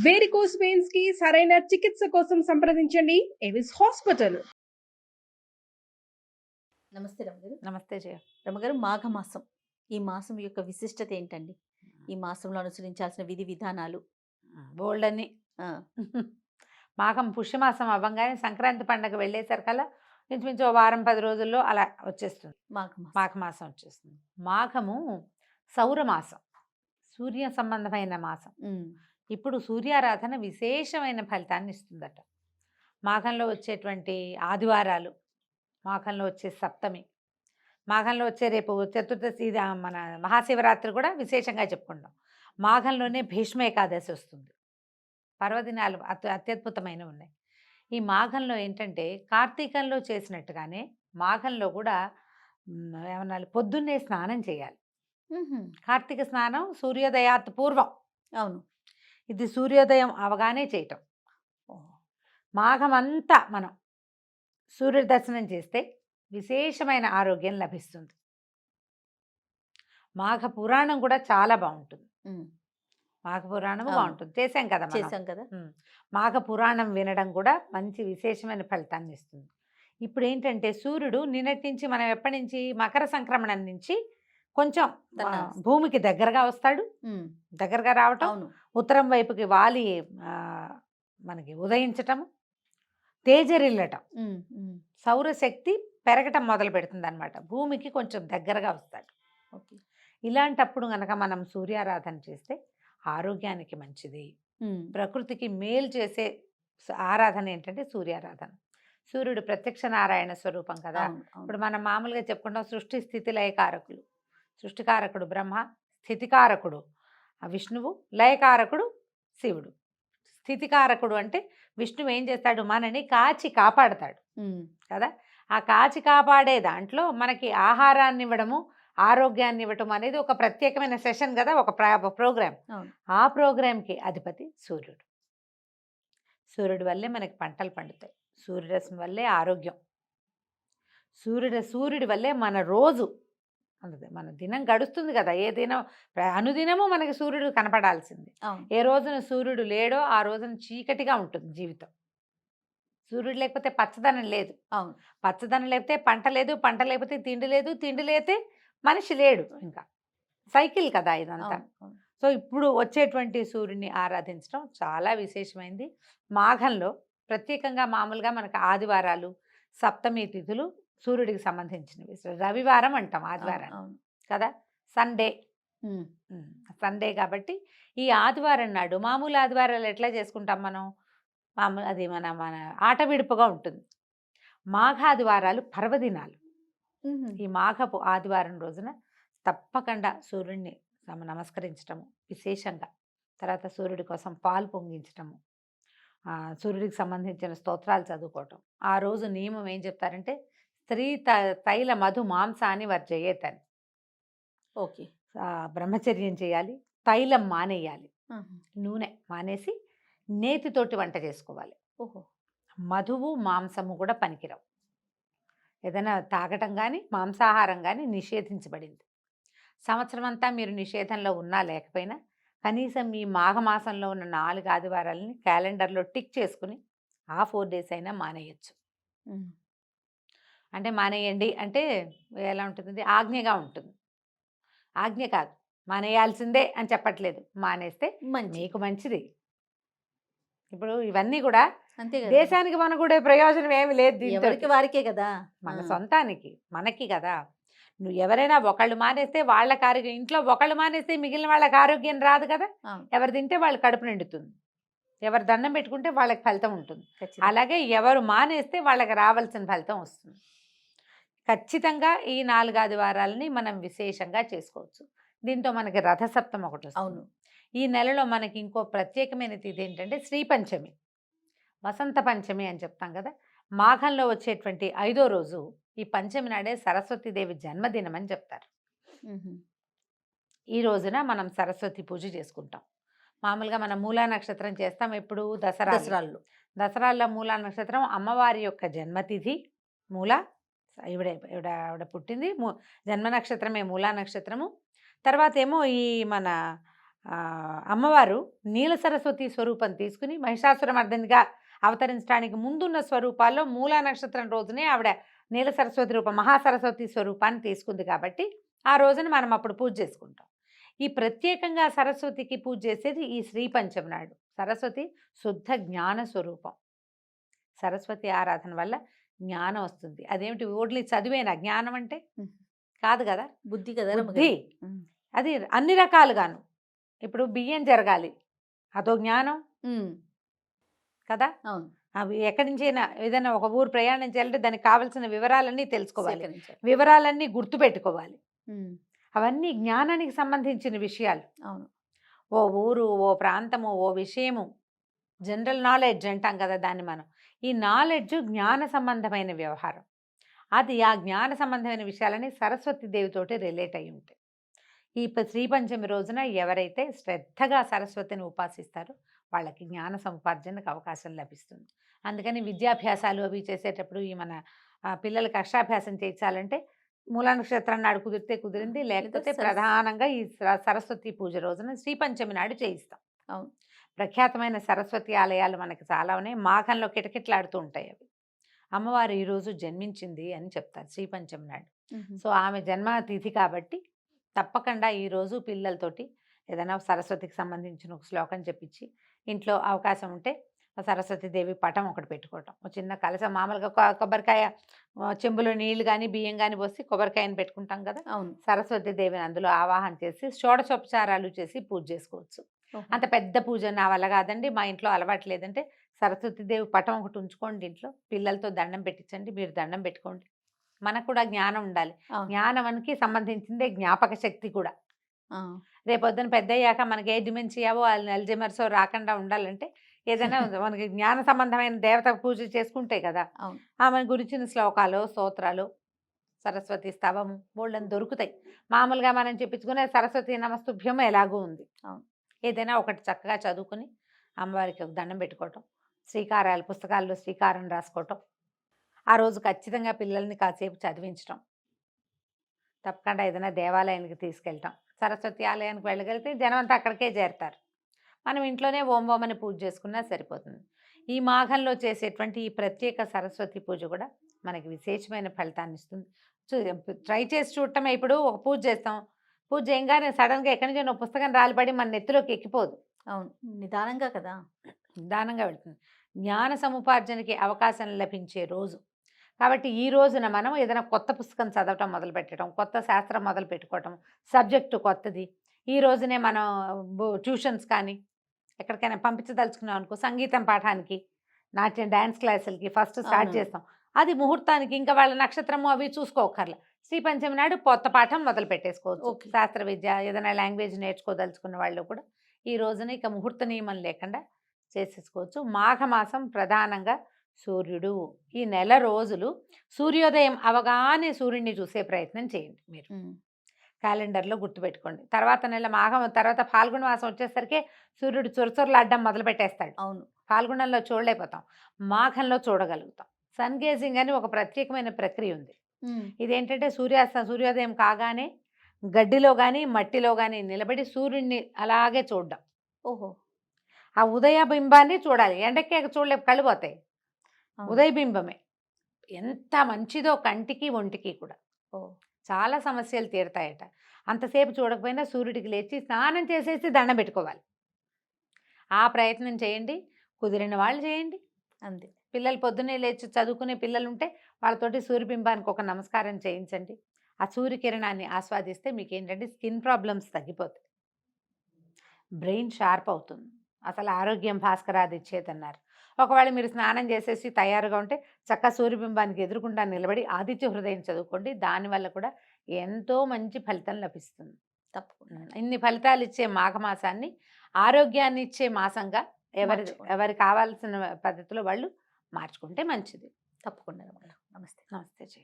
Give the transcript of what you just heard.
Varicose veins కి సరైన చికిత్స కోసం సంప్రదించండి ఎవిస్ హాస్పిటల్. నమస్తే రమగారు. నమస్తే జయ. రమగారు, మాఘమాసం, ఈ మాసం యొక్క విశిష్టత ఏంటండి? ఈ మాసంలో అనుసరించాల్సిన విధి విధానాలు బోల్డన్ని. ఆ, మాఘం పుష్యమాసం అవ్వంగానే సంక్రాంతి పండగ వెళ్ళేసరికల్లా ఇంచుమించు 10 రోజుల్లో అలా వచ్చేస్తుంది. మాఘమాసం. మాఘమాసం వచ్చేస్తుంది. మాఘము సౌరమాసం, సూర్య సంబంధమైన మాసం. ఇప్పుడు సూర్యారాధన విశేషమైన ఫలితాన్ని ఇస్తుందట. మాఘంలో వచ్చేటువంటి ఆదివారాలు, మాఘంలో వచ్చే సప్తమి, మాఘంలో వచ్చే రేపు చతుర్దశి, మన మహాశివరాత్రి కూడా విశేషంగా చెప్పుకుంటాం. మాఘంలోనే భీష్మ ఏకాదశి వస్తుంది. పర్వదినాలు అత్యద్భుతమైనవి ఉన్నాయి. ఈ మాఘంలో ఏంటంటే కార్తీకంలో చేసినట్టుగానే మాఘంలో కూడా ఏమన్నా పొద్దున్నే స్నానం చేయాలి. కార్తీక స్నానం సూర్యోదయాత్ పూర్వం. అవును, ఇది సూర్యోదయం అవగానే చేయటం. మాఘమంతా మనం సూర్యుడి దర్శనం చేస్తే విశేషమైన ఆరోగ్యం లభిస్తుంది. మాఘ పురాణం కూడా చాలా బాగుంటుంది. మాఘ పురాణం బాగుంటుంది, చేసాం కదా. మాఘ పురాణం వినడం కూడా మంచి విశేషమైన ఫలితాన్ని ఇస్తుంది. ఇప్పుడు ఏంటంటే సూర్యుడు నిన్నటి నుంచి, మనం ఎప్పటి నుంచి, మకర సంక్రమణం నుంచి కొంచెం భూమికి దగ్గరగా వస్తాడు. దగ్గరగా రావటం, ఉత్తరం వైపుకి వాలి మనకి ఉదయించటము, తేజరిల్లటం, సౌరశక్తి పెరగటం మొదలు పెడుతుంది అనమాట. భూమికి కొంచెం దగ్గరగా వస్తాడు. ఇలాంటప్పుడు గనక మనం సూర్యారాధన చేస్తే ఆరోగ్యానికి మంచిది, ప్రకృతికి మేలు చేసే ఆరాధన ఏంటంటే సూర్యారాధన. సూర్యుడు ప్రత్యక్ష నారాయణ స్వరూపం కదా. ఇప్పుడు మనం మామూలుగా చెప్పుకుంటాం సృష్టి స్థితి లయకారకులు. సృష్టికారకుడు బ్రహ్మ, స్థితికారకుడు విష్ణువు, లయకారకుడు శివుడు. స్థితికారకుడు అంటే విష్ణువు ఏం చేస్తాడు, మనని కాచి కాపాడతాడు కదా. ఆ కాచి కాపాడే దాంట్లో మనకి ఆహారాన్ని ఇవ్వడము, ఆరోగ్యాన్ని ఇవ్వటం అనేది ఒక ప్రత్యేకమైన సెషన్ కదా, ఒక ప్రోగ్రామ్. ఆ ప్రోగ్రాంకి అధిపతి సూర్యుడు. సూర్యుడి వల్లే మనకి పంటలు పండుతాయి, సూర్యరశ్మి వల్లే ఆరోగ్యం, సూర్యుడి వల్లే మన రోజు, మన దినం గడుస్తుంది కదా. ఏ దినం, అనుదినము మనకి సూర్యుడు కనపడాల్సింది. ఏ రోజున సూర్యుడు లేడో ఆ రోజున చీకటిగా ఉంటుంది జీవితం. సూర్యుడు లేకపోతే పచ్చదనం లేదు. పచ్చదనం లేకపోతే పంట లేదు, పంట లేకపోతే తిండి లేదు, తిండి లేకపోతే మనిషి లేడు. ఇంకా సైకిల్ కదా ఇదంతా. సో ఇప్పుడు వచ్చేటువంటి సూర్యుడిని ఆరాధించడం చాలా విశేషమైంది. మాఘంలో ప్రత్యేకంగా మామూలుగా మనకు ఆదివారాలు, సప్తమి తిథులు సూర్యుడికి సంబంధించినవి. రవివారం అంటాం ఆదివారం కదా, సండే కాబట్టి ఈ ఆదివారం నాడు, మామూలు ఆదివారాలు ఎట్లా చేసుకుంటాం మనం, మామూలు అది మన ఆట విడుపుగా ఉంటుంది. మాఘాదివారాలు పర్వదినాలు. ఈ మాఘపు ఆదివారం రోజున తప్పకుండా సూర్యుడిని నమస్కరించటము విశేషంగా, తర్వాత సూర్యుడి కోసం పాలు పొంగించటము, సూర్యుడికి సంబంధించిన స్తోత్రాలు చదువుకోవటం. ఆ రోజు నియమం ఏం చెప్తారంటే స్త్రీ తైల మధు మాంసాన్ని వర్జయేతని. ఓకే, బ్రహ్మచర్యం చేయాలి, తైలం మానేయాలి, నూనె మానేసి నేతితోటి వంట చేసుకోవాలి. మధువు మాంసము కూడా పనికిరావు. ఏదైనా తాగటం కానీ మాంసాహారం కానీ నిషేధించబడింది. సంవత్సరం అంతా మీరు నిషేధంలో ఉన్నా లేకపోయినా కనీసం ఈ మాఘమాసంలో ఉన్న 4 ఆదివారాలని క్యాలెండర్లో టిక్ చేసుకుని ఆ 4 days అయినా మానేయచ్చు. అంటే మానేయండి అంటే ఎలా ఉంటుంది, ఆజ్ఞగా ఉంటుంది. ఆజ్ఞ కాదు, మానేయాల్సిందే అని చెప్పట్లేదు. మానేస్తే మీకు మంచిది. ఇప్పుడు ఇవన్నీ కూడా దేశానికి మన కూడా ప్రయోజనం ఏమి లేదు, దీనికి వారికే కదా, మన సొంతానికి మనకి కదా. నువ్వు ఎవరైనా ఒకళ్ళు మానేస్తే వాళ్ళకి ఆరోగ్యం, ఇంట్లో ఒకళ్ళు మానేస్తే మిగిలిన వాళ్ళకి ఆరోగ్యం రాదు కదా. ఎవరు తింటే వాళ్ళు కడుపు నిండుతుంది, ఎవరు దండం పెట్టుకుంటే వాళ్ళకి ఫలితం ఉంటుంది. అలాగే ఎవరు మానేస్తే వాళ్ళకి రావాల్సిన ఫలితం వస్తుంది. ఖచ్చితంగా ఈ 4 ఆదివారాలని మనం విశేషంగా చేసుకోవచ్చు. దీంతో మనకి రథసప్తం ఒకటి వస్తుంది. ఈ నెలలో మనకి ఇంకో ప్రత్యేకమైన తిథి ఏంటంటే శ్రీ పంచమి, వసంత పంచమి అని చెప్తాం కదా. మాఘంలో వచ్చేటువంటి 5వ రోజు ఈ పంచమి నాడే సరస్వతీదేవి జన్మదినం అని చెప్తారు. ఈ రోజున మనం సరస్వతి పూజ చేసుకుంటాం. మామూలుగా మనం మూలా నక్షత్రం చేస్తాం ఎప్పుడు, దసరాల్లో మూలా నక్షత్రం అమ్మవారి యొక్క జన్మతిథి. మూల ఆవిడ పుట్టింది, జన్మ నక్షత్రమే మూలా నక్షత్రము. తర్వాత ఏమో ఈ మన అమ్మవారు నీల సరస్వతి స్వరూపం తీసుకుని మహిషాసురమర్దినిగా అవతరించడానికి ముందున్న స్వరూపాల్లో మూలా నక్షత్రం రోజునే ఆవిడ నీల సరస్వతి రూపం మహాసరస్వతి స్వరూపాన్ని తీసుకుంది కాబట్టి ఆ రోజున మనం అప్పుడు పూజ చేసుకుంటాం. ఈ ప్రత్యేకంగా సరస్వతికి పూజ చేసేది ఈ శ్రీ పంచమి నాడు. సరస్వతి శుద్ధ జ్ఞాన స్వరూపం. సరస్వతి ఆరాధన వల్ల జ్ఞానం వస్తుంది. అదేమిటి ఓన్లీ చదివేనా జ్ఞానం అంటే? కాదు కదా, బుద్ధి కదా బుద్ధి. అది అన్ని రకాలుగాను. ఇప్పుడు బియ్యం జరగాలి, అదో జ్ఞానం కదా. అవును. అవి ఎక్కడి నుంచైనా ఏదైనా ఒక ఊరు ప్రయాణం చేయాలంటే దానికి కావాల్సిన వివరాలన్నీ తెలుసుకోవాలి, వివరాలన్నీ గుర్తుపెట్టుకోవాలి. అవన్నీ జ్ఞానానికి సంబంధించిన విషయాలు. అవును. ఓ ఊరు, ఓ ప్రాంతము, ఓ విషయము, జనరల్ నాలెడ్జ్ అంటాం కదా దాన్ని మనం. ఈ నాలెడ్జ్ జ్ఞాన సంబంధమైన వ్యవహారం. అది ఆ జ్ఞాన సంబంధమైన విషయాలని సరస్వతి దేవితోటి రిలేట్ అయి ఉంటాయి. ఈ శ్రీ పంచమి రోజున ఎవరైతే శ్రద్ధగా సరస్వతిని ఉపాసిస్తారో వాళ్ళకి జ్ఞాన సముపార్జనకు అవకాశం లభిస్తుంది. అందుకని విద్యాభ్యాసాలు అవి చేసేటప్పుడు ఈ మన పిల్లలకి అక్షరాభ్యాసం చేయించాలంటే మూలా నక్షత్రం నాడు కుదిరితే కుదిరింది, లేకపోతే ప్రధానంగా ఈ సరస్వతి పూజ రోజున శ్రీ పంచమి నాడు చేయిస్తాం. అవును. ప్రఖ్యాతమైన సరస్వతి ఆలయాలు మనకి చాలా ఉన్నాయి. మాఘంలో కిటకిటలాడుతూ ఉంటాయి అవి. అమ్మవారు ఈరోజు జన్మించింది అని చెప్తారు శ్రీ పంచమి నాడు. సో ఆమె జన్మతిథి కాబట్టి తప్పకుండా ఈరోజు పిల్లలతోటి ఏదైనా సరస్వతికి సంబంధించిన ఒక శ్లోకం చెప్పించి ఇంట్లో అవకాశం ఉంటే సరస్వతి దేవి పటం ఒకటి పెట్టుకోవటం, ఒక చిన్న కలశం, మామూలుగా కొబ్బరికాయ చెంబులో నీళ్లు కానీ బియ్యం కానీ పోసి కొబ్బరికాయని పెట్టుకుంటాం కదా. అవును. సరస్వతి దేవిని అందులో ఆవాహన చేసి షోడశోపచారాలు చేసి పూజ చేసుకోవచ్చు. అంత పెద్ద పూజ నా వల్ల కాదండి, మా ఇంట్లో అలవాటు లేదంటే సరస్వతి దేవి పటం ఒకటి ఉంచుకోండి ఇంట్లో, పిల్లలతో దండం పెట్టించండి, మీరు దండం పెట్టుకోండి. మనకు కూడా జ్ఞానం ఉండాలి. జ్ఞానానికి సంబంధించిందే జ్ఞాపక శక్తి కూడా. రేపొద్దున పెద్ద అయ్యాక మనకి ఏ డిమెన్షియావో అల్జైమర్సో రాకుండా ఉండాలంటే ఏదైనా మనకి జ్ఞాన సంబంధమైన దేవత పూజ చేసుకుంటే కదా. ఆమె గురించిన శ్లోకాలు, స్తోత్రాలు, సరస్వతి స్తవము బోళ్ళని దొరుకుతాయి. మామూలుగా మనం చెప్పించుకునే సరస్వతి నమస్తుభ్యం ఎలాగూ ఉంది. ఏదైనా ఒకటి చక్కగా చదువుకుని అమ్మవారికి ఒక దండం పెట్టుకోవటం, శ్రీకారాలు పుస్తకాల్లో శ్రీకారం రాసుకోవటం, ఆ రోజు ఖచ్చితంగా పిల్లల్ని కాసేపు చదివించటం, తప్పకుండా ఏదైనా దేవాలయానికి తీసుకెళ్ళటం. సరస్వతి ఆలయానికి వెళ్ళగలిగితే జనం అంతా అక్కడికే చేరుతారు. మనం ఇంట్లోనే ఓం ఓం అని పూజ చేసుకున్నా సరిపోతుంది. ఈ మాఘంలో చేసేటువంటి ఈ ప్రత్యేక సరస్వతి పూజ కూడా మనకి విశేషమైన ఫలితాన్ని ఇస్తుంది. ట్రై చేసి చూడటమే. ఇప్పుడు ఒక పూజ చేస్తాం, పూజ చేయగానే సడన్గా ఎక్కడి నుంచి పుస్తకం రాలిపడి మన నెత్తిలోకి ఎక్కిపోదు. అవును, నిదానంగా కదా, నిదానంగా వెళ్తుంది. జ్ఞాన సముపార్జనకి అవకాశం లభించే రోజు కాబట్టి ఈ రోజున మనం ఏదైనా కొత్త పుస్తకం చదవటం మొదలు పెట్టడం, కొత్త శాస్త్రం మొదలు పెట్టుకోవటం, సబ్జెక్టు కొత్తది ఈ రోజునే మనం ట్యూషన్స్ కానీ ఎక్కడికైనా పంపించదలుచుకున్నాం అనుకో, సంగీతం పాఠానికి, నాట్యం డ్యాన్స్ క్లాసులకి ఫస్ట్ స్టార్ట్ చేస్తాం. అది ముహూర్తానికి ఇంకా వాళ్ళ నక్షత్రము అవి చూసుకోకర్లా. శ్రీ పంచమి నాడు కొత్త పాఠం మొదలు పెట్టేసుకోవచ్చు. శాస్త్ర విద్య ఏదైనా లాంగ్వేజ్ నేర్చుకోదలుచుకున్న వాళ్ళు కూడా ఈ రోజున ఇక ముహూర్త నియమం లేకుండా చేసేసుకోవచ్చు. మాఘమాసం ప్రధానంగా సూర్యుడు. ఈ నెల రోజులు సూర్యోదయం అవగానే సూర్యుడిని చూసే ప్రయత్నం చేయండి. మీరు క్యాలెండర్లో గుర్తుపెట్టుకోండి. తర్వాత నెల మాఘం తర్వాత ఫాల్గుణ మాసం వచ్చేసరికి సూర్యుడు చొరచొరలాడడం మొదలు పెట్టేస్తాడు. అవును, ఫాల్గుణంలో చూడలేకపోతాం, మాఘంలో చూడగలుగుతాం. సన్ గేజింగ్ అని ఒక ప్రత్యేకమైన ప్రక్రియ ఉంది. ఇదేంటంటే సూర్యోదయం కాగానే గడ్డిలో కానీ మట్టిలో కానీ నిలబడి సూర్యుడిని అలాగే చూడడం. ఓహో, ఆ ఉదయ బింబాన్ని చూడాలి. ఎండకే చూడలేపు, కళ్ళు పోతాయి. ఉదయ బింబమే ఎంత మంచిదో కంటికి ఒంటికి కూడా. చాలా సమస్యలు తీరుతాయట. అంతసేపు చూడకపోయినా సూర్యుడికి లేచి స్నానం చేసేసి దండం పెట్టుకోవాలి. ఆ ప్రయత్నం చేయండి, కుదిరిన వాళ్ళు చేయండి. అంతే. పిల్లలు పొద్దున్నే లేచి చదువుకునే పిల్లలు ఉంటే వాళ్ళతోటి సూర్యబింబానికి ఒక నమస్కారం చేయించండి. ఆ సూర్యకిరణాన్ని ఆస్వాదిస్తే మీకు ఏంటంటే స్కిన్ ప్రాబ్లమ్స్ తగ్గిపోతాయి, బ్రెయిన్ షార్ప్ అవుతుంది. అసలు ఆరోగ్యం భాస్కరాది ఇచ్చేదన్నారు. ఒకవేళ మీరు స్నానం చేసేసి తయారుగా ఉంటే చక్కగా సూర్యబింబానికి ఎదురుకుండా నిలబడి ఆదిత్య హృదయం చదువుకోండి. దానివల్ల కూడా ఎంతో మంచి ఫలితం లభిస్తుంది. తప్పకుండా ఇన్ని ఫలితాలు ఇచ్చే మాఘమాసాన్ని ఆరోగ్యాన్ని ఇచ్చే మాసంగా ఎవరికి కావాల్సిన పద్ధతిలో వాళ్ళు మార్చుకుంటే మంచిది. తప్పకుండా. నమస్తే. నమస్తే.